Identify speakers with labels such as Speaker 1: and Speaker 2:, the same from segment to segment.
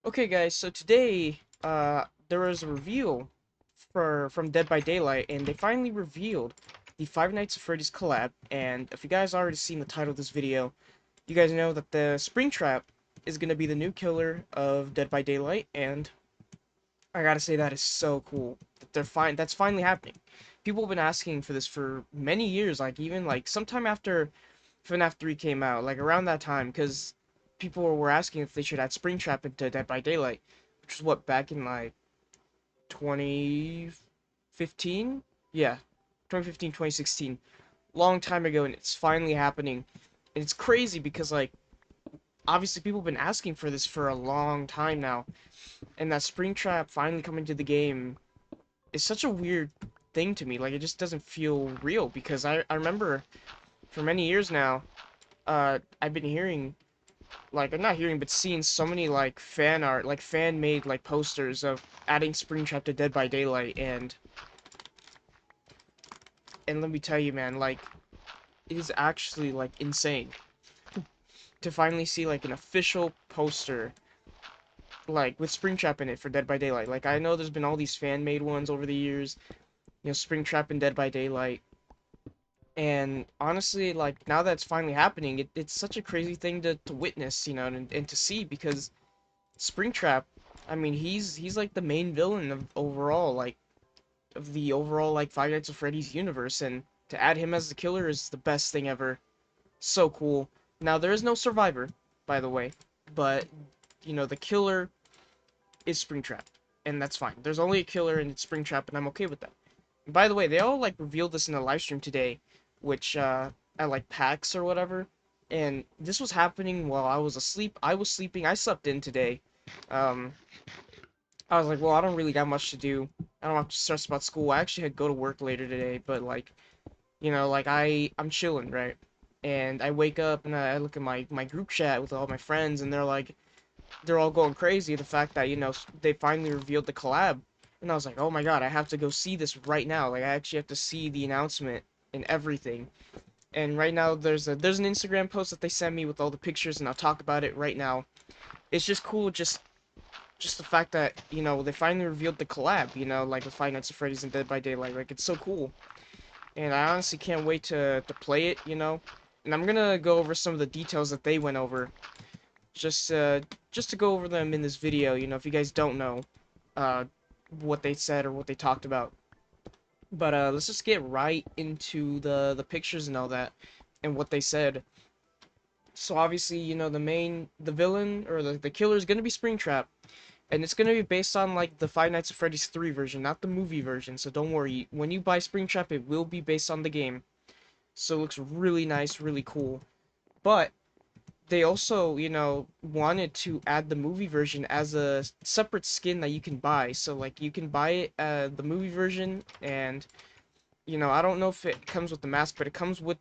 Speaker 1: Okay, guys, so today, there was a reveal from Dead by Daylight, and they finally revealed the Five Nights at Freddy's collab, and if you guys already seen the title of this video, you guys know that the Springtrap is gonna be the new killer of Dead by Daylight, and I gotta say that is so cool that that's finally happening. People have been asking for this for many years, like even like sometime after FNAF 3 came out, like around that time, because people were asking if they should add Springtrap into Dead by Daylight, which is what, back in like 2015? Yeah, 2015, 2016. Long time ago, and it's finally happening. And it's crazy because, like, obviously people have been asking for this for a long time now, and that Springtrap finally coming to the game is such a weird thing to me. Like, it just doesn't feel real because I remember for many years now, I've been hearing, like, I'm not hearing, but seeing so many like fan art, like fan made like posters of adding Springtrap to Dead by Daylight, and let me tell you, man, like it is actually like insane to finally see like an official poster like with Springtrap in it for Dead by Daylight. Like I know there's been all these fan made ones over the years, Springtrap and Dead by Daylight. And honestly, like now that it's finally happening, it's such a crazy thing to witness, and to see because Springtrap, I mean, he's like the main villain of overall, like of the overall like Five Nights at Freddy's universe, and to add him as the killer is the best thing ever. So cool. Now there is no survivor, by the way, but the killer is Springtrap, and that's fine. There's only a killer and it's Springtrap, and I'm okay with that. And by the way, they all like revealed this in a live stream today, which at like PAX or whatever, and this was happening while I was asleep. I was sleeping. I slept in today. Um, I was like, well, I don't really got much to do. I don't have to stress about school. I actually had to go to work later today, but like, like I'm chilling, right? And I wake up and I look at my group chat with all my friends, and they're all going crazy. The fact that they finally revealed the collab, and I was like, oh my god, I have to go see this right now. Like I actually have to see the announcement and everything. And right now there's an Instagram post that they sent me with all the pictures, and I'll talk about it right now. It's just cool, just the fact that they finally revealed the collab, like with Five Nights at Freddy's and Dead by Daylight. Like it's so cool, and I honestly can't wait to play it. And I'm gonna go over some of the details that they went over, just uh just to go over them in this video. If you guys don't know uh what they said or what they talked about. But let's just get right into the pictures and all that and what they said. So obviously, the villain or the killer is gonna be Springtrap. And it's gonna be based on like the Five Nights at Freddy's 3 version, not the movie version. So don't worry. When you buy Springtrap, it will be based on the game. So it looks really nice, really cool. But they also, wanted to add the movie version as a separate skin that you can buy. So like you can buy it, the movie version, and I don't know if it comes with the mask, but it comes with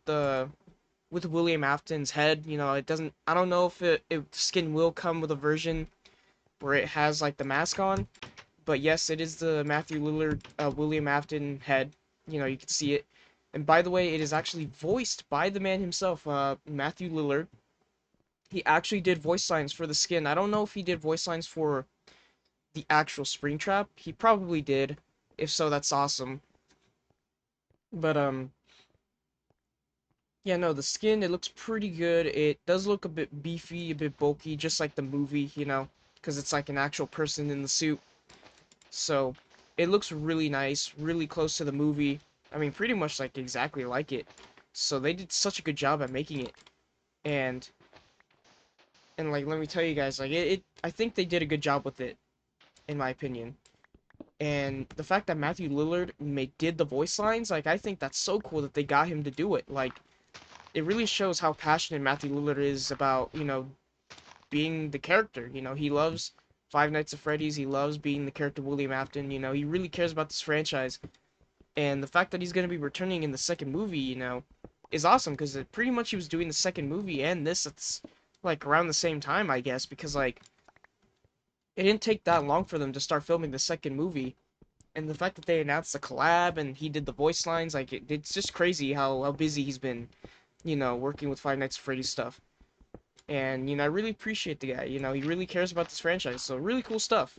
Speaker 1: William Afton's head. It doesn't. I don't know if the skin will come with a version where it has like the mask on. But yes, it is the Matthew Lillard, William Afton head. You can see it. And by the way, it is actually voiced by the man himself, Matthew Lillard. He actually did voice lines for the skin. I don't know if he did voice lines for the actual Springtrap. He probably did. If so, that's awesome. But yeah, no, the skin, it looks pretty good. It does look a bit beefy, a bit bulky, just like the movie, because it's like an actual person in the suit. So it looks really nice, really close to the movie. I mean, pretty much like exactly like it. So they did such a good job at making it. And like let me tell you guys, like I think they did a good job with it, in my opinion. And the fact that Matthew Lillard did the voice lines, like I think that's so cool that they got him to do it. Like it really shows how passionate Matthew Lillard is about, being the character. He loves Five Nights at Freddy's. He loves being the character William Afton. He really cares about this franchise. And the fact that he's going to be returning in the second movie, is awesome because pretty much he was doing the second movie and this it's like around the same time, I guess, because like it didn't take that long for them to start filming the second movie. And the fact that they announced the collab and he did the voice lines, like it's just crazy how busy he's been, working with Five Nights at Freddy's stuff. And, I really appreciate the guy. He really cares about this franchise. So, really cool stuff.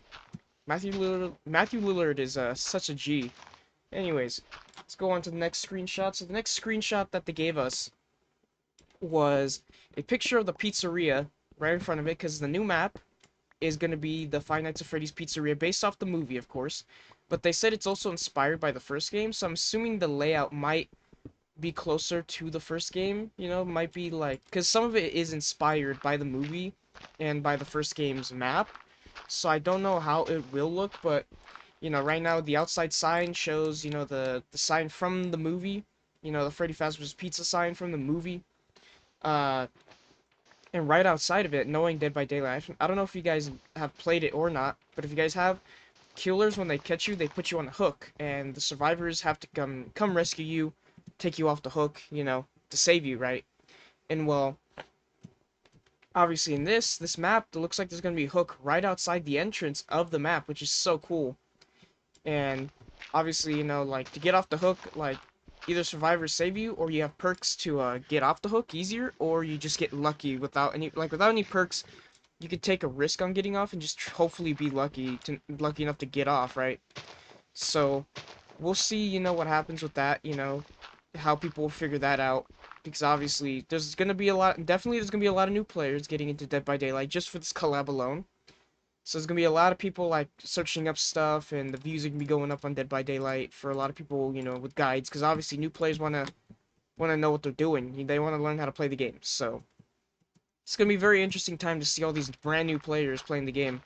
Speaker 1: Matthew Lillard is such a G. Anyways, let's go on to the next screenshot. So, the next screenshot that they gave us was a picture of the pizzeria right in front of it, because the new map is going to be the Five Nights at Freddy's Pizzeria, based off the movie, of course. But they said it's also inspired by the first game, so I'm assuming the layout might be closer to the first game, might be like, because some of it is inspired by the movie and by the first game's map, so I don't know how it will look, but, right now the outside sign shows, the sign from the movie, the Freddy Fazbear's Pizza sign from the movie, uh, and right outside of it, knowing Dead by Daylight, I don't know if you guys have played it or not, but if you guys have, killers, when they catch you, they put you on a hook, and the survivors have to come rescue you, take you off the hook, to save you, right? And well, obviously in this map, it looks like there's gonna be a hook right outside the entrance of the map, which is so cool. And obviously, like, to get off the hook, like, either survivors save you, or you have perks to get off the hook easier, or you just get lucky without any perks. You could take a risk on getting off and just hopefully be lucky enough to get off, right? So we'll see, what happens with that, how people will figure that out. Because obviously, definitely there's gonna be a lot of new players getting into Dead by Daylight just for this collab alone. So there's gonna be a lot of people like searching up stuff, and the views are gonna be going up on Dead by Daylight for a lot of people, with guides. Because obviously, new players wanna know what they're doing. They wanna learn how to play the game. So it's gonna be a very interesting time to see all these brand new players playing the game.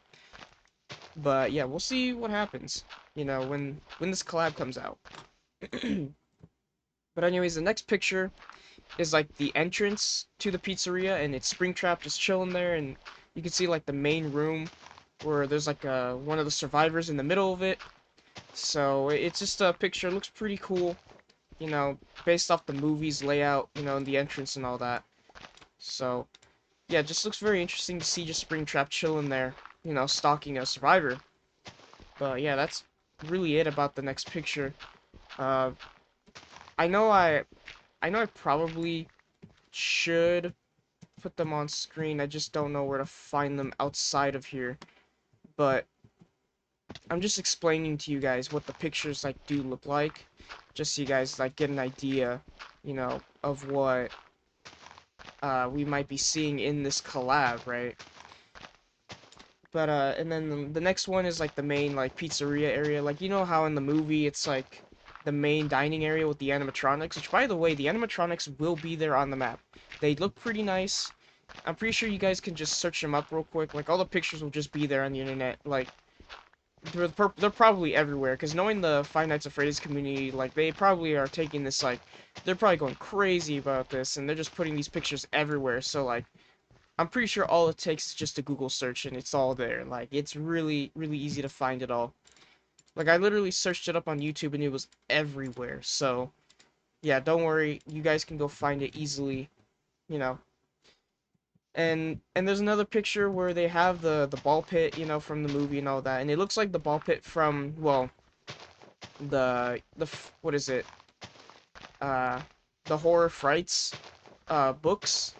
Speaker 1: But yeah, we'll see what happens. When this collab comes out. But anyways, the next picture is like the entrance to the pizzeria, and it's Springtrap just chilling there, and you can see like the main room where there's like one of the survivors in the middle of it. So it's just a picture. It looks pretty cool, you know, based off the movie's layout, and the entrance and all that. So yeah, it just looks very interesting to see just Springtrap chilling there, stalking a survivor. But yeah, that's really it about the next picture. Uh, I know I probably should put them on screen. I just don't know where to find them outside of here. But I'm just explaining to you guys what the pictures like do look like, just so you guys like get an idea, of what we might be seeing in this collab, right? But and then the next one is like the main like pizzeria area. Like, how in the movie it's like the main dining area with the animatronics, which, by the way, the animatronics will be there on the map. They look pretty nice. I'm pretty sure you guys can just search them up real quick. Like, all the pictures will just be there on the internet. Like, they're probably everywhere, because knowing the Five Nights at Freddy's community, like, they probably are taking this, like, they're probably going crazy about this, and they're just putting these pictures everywhere. So, like, I'm pretty sure all it takes is just a Google search and it's all there. Like, it's really, really easy to find it all. Like, I literally searched it up on YouTube and it was everywhere. So, yeah, don't worry. You guys can go find it easily, you know. And there's another picture where they have the ball pit, from the movie and all that. And it looks like the ball pit from, well, what is it? Uh, the Horror Frights books,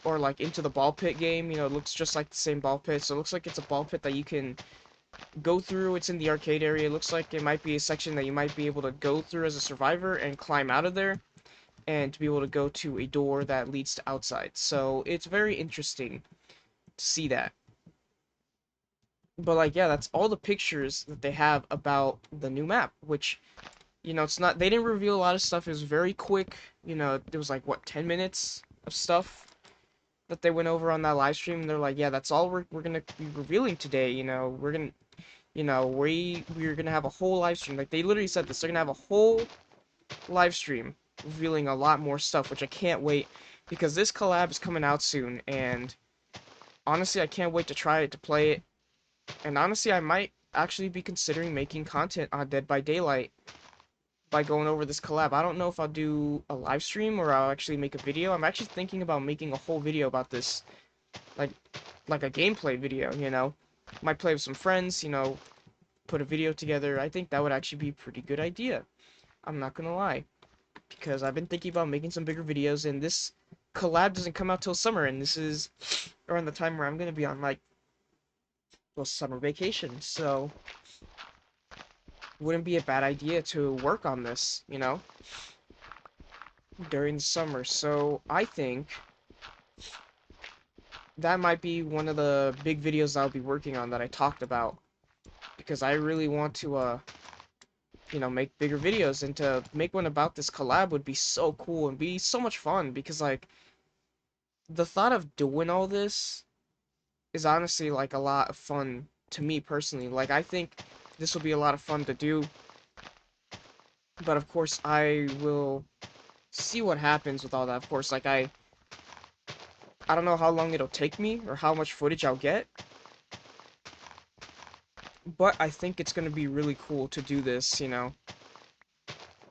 Speaker 1: or like Into the Ball Pit game, it looks just like the same ball pit. So it looks like it's a ball pit that you can go through. It's in the arcade area. It looks like it might be a section that you might be able to go through as a survivor and climb out of there, and to be able to go to a door that leads to outside. So it's very interesting to see that. But like, yeah, that's all the pictures that they have about the new map, which, it's not, they didn't reveal a lot of stuff. It was very quick. It was like, what, 10 minutes of stuff that they went over on that live stream. And they're like, yeah, that's all we're gonna be revealing today. We're gonna, we're gonna have a whole live stream. Like, they literally said this. They're gonna have a whole live stream revealing a lot more stuff, which I can't wait, because this collab is coming out soon, and honestly, I can't wait to try it, to play it. And honestly, I might actually be considering making content on Dead by Daylight by going over this collab. I don't know if I'll do a live stream or I'll actually make a video. I'm actually thinking about making a whole video about this, like a gameplay video, Might play with some friends, put a video together. I think that would actually be a pretty good idea. I'm not gonna lie, because I've been thinking about making some bigger videos, and this collab doesn't come out till summer, and this is around the time where I'm gonna be on like, well, summer vacation. So wouldn't be a bad idea to work on this, during the summer. So I think that might be one of the big videos I'll be working on that I talked about, because I really want to make bigger videos, and to make one about this collab would be so cool and be so much fun, because like the thought of doing all this is honestly like a lot of fun to me personally. Like I think this will be a lot of fun to do, but of course I will see what happens with all that. Of course, like I don't know how long it'll take me or how much footage I'll get, but I think it's gonna be really cool to do this,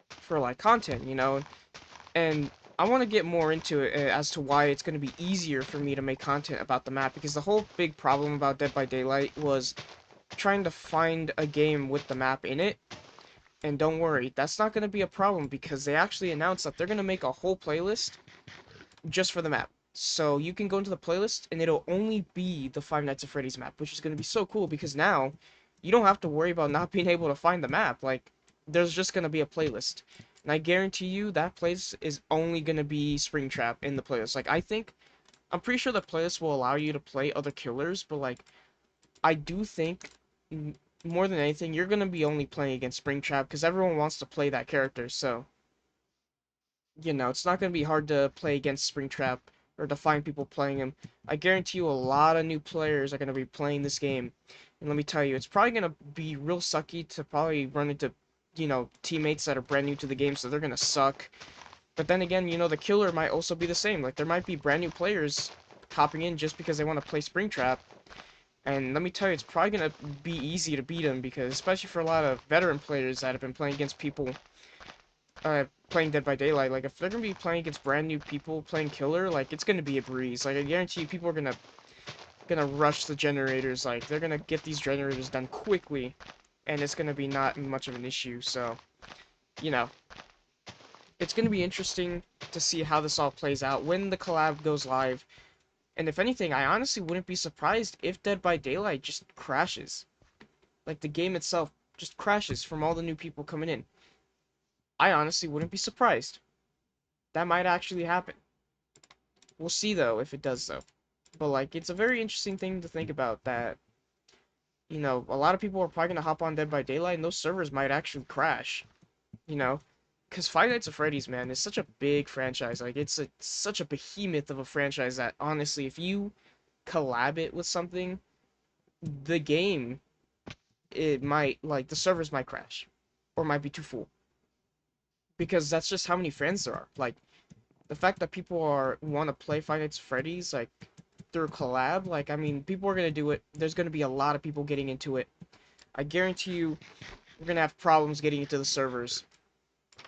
Speaker 1: for like content, and I want to get more into it as to why it's going to be easier for me to make content about the map, because the whole big problem about Dead by Daylight was trying to find a game with the map in it. And don't worry, that's not going to be a problem, because they actually announced that they're going to make a whole playlist just for the map. So you can go into the playlist and it'll only be the Five Nights at Freddy's map, which is going to be so cool, because now you don't have to worry about not being able to find the map. Like, there's just going to be a playlist. And I guarantee you that place is only going to be Springtrap in the playlist. Like, I'm pretty sure the playlist will allow you to play other killers, but like, I do think more than anything, you're going to be only playing against Springtrap, because everyone wants to play that character. So it's not going to be hard to play against Springtrap or to find people playing him. I guarantee you a lot of new players are going to be playing this game. And let me tell you, it's probably going to be real sucky to probably run into, teammates that are brand new to the game, so they're going to suck. But then again, the killer might also be the same. Like, there might be brand new players hopping in just because they want to play Springtrap. And let me tell you, it's probably going to be easy to beat them, because especially for a lot of veteran players that have been playing against people playing Dead by Daylight, like if they're gonna be playing against brand new people playing killer, like it's gonna be a breeze. Like I guarantee you, people are gonna rush the generators. Like they're gonna get these generators done quickly, and it's gonna be not much of an issue. So, you know, it's gonna be interesting to see how this all plays out when the collab goes live. And if anything, I honestly wouldn't be surprised if Dead by Daylight just crashes. Like the game itself just crashes from all the new people coming in. I honestly wouldn't be surprised. That might actually happen. We'll see though if it does though. But like it's a very interesting thing to think about, that a lot of people are probably gonna hop on Dead by Daylight and those servers might actually crash. You know, because Five Nights at Freddy's, man, is such a big franchise. Like it's such a behemoth of a franchise that honestly, if you collab it with something, the game, it might, like, the servers might crash or might be too full, because that's just how many fans there are. Like the fact that people are want to play Five Nights at Freddy's like through collab, like I mean, people are gonna do it. There's gonna be a lot of people getting into it. I guarantee you, we're gonna have problems getting into the servers.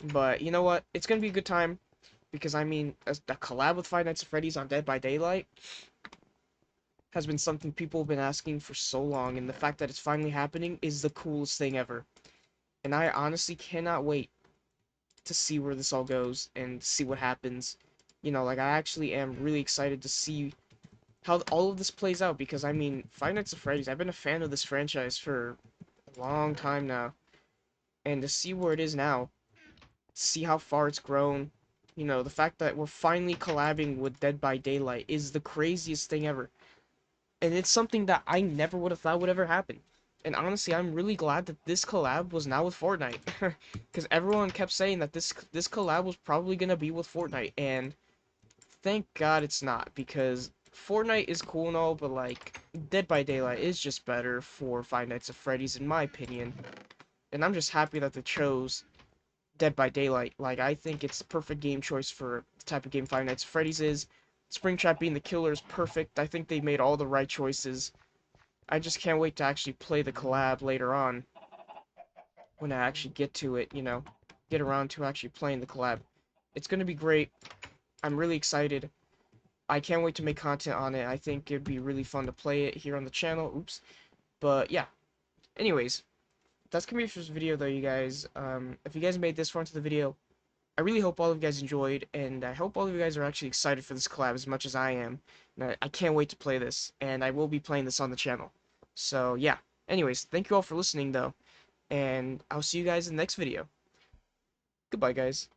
Speaker 1: But you know what? It's gonna be a good time, because I mean, a collab with Five Nights at Freddy's on Dead by Daylight has been something people have been asking for so long, and the fact that it's finally happening is the coolest thing ever. And I honestly cannot wait to see where this all goes and see what happens. Like I actually am really excited to see how all of this plays out, because I mean, Five Nights at Freddy's, I've been a fan of this franchise for a long time now, and to see where it is now, see how far it's grown, the fact that we're finally collabing with Dead by Daylight is the craziest thing ever. And it's something that I never would have thought would ever happen. And honestly, I'm really glad that this collab was now with Fortnite, because everyone kept saying that this collab was probably gonna be with Fortnite, and thank God it's not, because Fortnite is cool and all, but like Dead by Daylight is just better for Five Nights at Freddy's in my opinion. And I'm just happy that they chose Dead by Daylight. Like I think it's the perfect game choice for the type of game Five Nights at Freddy's is. Springtrap being the killer is perfect. I think they made all the right choices. I just can't wait to actually play the collab later on, when I actually get to it, get around to actually playing the collab. It's gonna be great. I'm really excited. I can't wait to make content on it. I think it'd be really fun to play it here on the channel. Oops. But yeah. Anyways, that's gonna be it for this video though, you guys. If you guys made this far into the video, I really hope all of you guys enjoyed, and I hope all of you guys are actually excited for this collab as much as I am. And I can't wait to play this, and I will be playing this on the channel. So yeah. Anyways, thank you all for listening though, and I'll see you guys in the next video. Goodbye, guys.